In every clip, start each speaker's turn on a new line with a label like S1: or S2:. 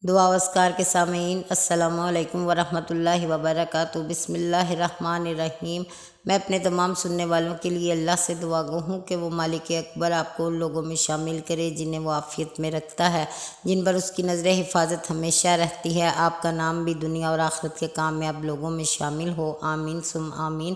S1: دعا واسکار کے سامعین، السلام علیکم ورحمۃ اللہ وبرکاتہ۔ بسم اللہ الرحمن الرحیم۔ میں اپنے تمام سننے والوں کے لیے اللہ سے دعا گو ہوں کہ وہ مالک اکبر آپ کو ان لوگوں میں شامل کرے جنہیں وہ عافیت میں رکھتا ہے، جن پر اس کی نظر حفاظت ہمیشہ رہتی ہے۔ آپ کا نام بھی دنیا اور آخرت کے کامیاب لوگوں میں شامل ہو، آمین ثم آمین۔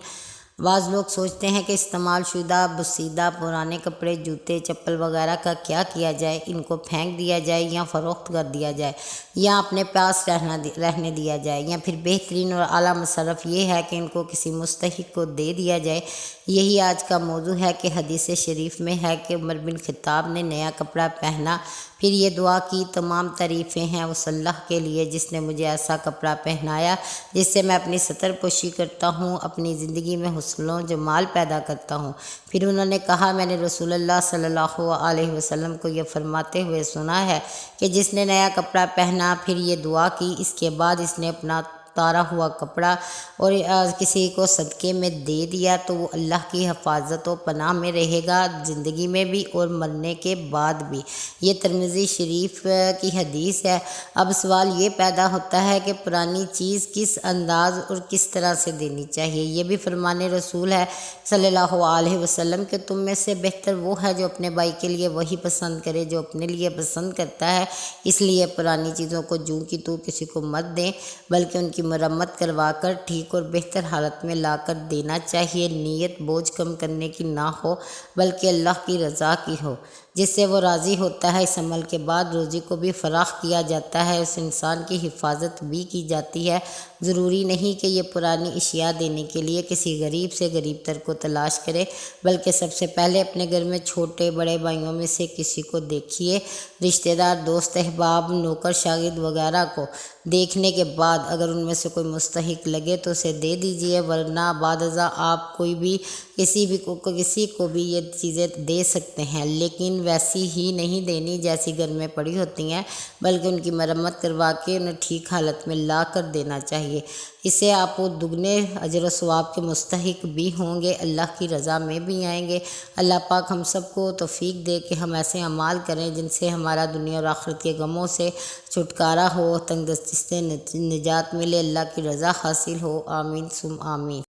S1: بعض لوگ سوچتے ہیں کہ استعمال شدہ بسیدہ پرانے کپڑے، جوتے، چپل وغیرہ کا کیا کیا جائے، ان کو پھینک دیا جائے یا فروخت کر دیا جائے یا اپنے پاس رہنے دیا جائے، یا پھر بہترین اور اعلیٰ مصرف یہ ہے کہ ان کو کسی مستحق کو دے دیا جائے۔ یہی آج کا موضوع ہے کہ حدیث شریف میں ہے کہ عمر بن خطاب نے نیا کپڑا پہنا، پھر یہ دعا کی، تمام تعریفیں ہیں اس اللہ کے لیے جس نے مجھے ایسا کپڑا پہنایا جس سے میں اپنی ستر پوشی کرتا ہوں، اپنی زندگی میں حسن و جمال پیدا کرتا ہوں۔ پھر انہوں نے کہا، میں نے رسول اللہ صلی اللہ علیہ وسلم کو یہ فرماتے ہوئے سنا ہے کہ جس نے نیا کپڑا پہنا، پھر یہ دعا کی، اس کے بعد اس نے اپنا اتارا ہوا کپڑا اور کسی کو صدقے میں دے دیا تو وہ اللہ کی حفاظت و پناہ میں رہے گا، زندگی میں بھی اور مرنے کے بعد بھی۔ یہ ترمذی شریف کی حدیث ہے۔ اب سوال یہ پیدا ہوتا ہے کہ پرانی چیز کس انداز اور کس طرح سے دینی چاہیے۔ یہ بھی فرمان رسول ہے صلی اللہ علیہ وسلم کہ تم میں سے بہتر وہ ہے جو اپنے بھائی کے لیے وہی پسند کرے جو اپنے لیے پسند کرتا ہے، اس لیے پرانی چیزوں کو جوں کی تو کسی کو مت دیں، بلکہ ان کی مرمت کروا کر ٹھیک اور بہتر حالت میں لا کر دینا چاہیے۔ نیت بوجھ کم کرنے کی نہ ہو بلکہ اللہ کی رضا کی ہو، جس سے وہ راضی ہوتا ہے۔ اس عمل کے بعد روزی کو بھی فراخ کیا جاتا ہے، اس انسان کی حفاظت بھی کی جاتی ہے۔ ضروری نہیں کہ یہ پرانی اشیاء دینے کے لیے کسی غریب سے غریب تر کو تلاش کرے، بلکہ سب سے پہلے اپنے گھر میں چھوٹے بڑے بھائیوں میں سے کسی کو دیکھیے، رشتہ دار، دوست احباب، نوکر شاگرد وغیرہ کو دیکھنے کے بعد اگر ان میں سے کوئی مستحق لگے تو اسے دے دیجیے، ورنہ بعد ازاں آپ کوئی بھی کسی کو بھی یہ چیزیں دے سکتے ہیں، لیکن ویسی ہی نہیں دینی جیسی گھر میں پڑی ہوتی ہیں، بلکہ ان کی مرمت کروا کے انہیں ٹھیک حالت میں لا کر دینا چاہیے۔ اس سے آپ وہ دگنے اجر و ثواب کے مستحق بھی ہوں گے، اللہ کی رضا میں بھی آئیں گے۔ اللہ پاک ہم سب کو توفیق دے کہ ہم ایسے اعمال کریں جن سے ہمارا دنیا اور آخرت کے غموں سے چھٹکارا ہو، تنگ دستی سے نجات ملے، اللہ کی رضا حاصل ہو، آمین ثم آمین۔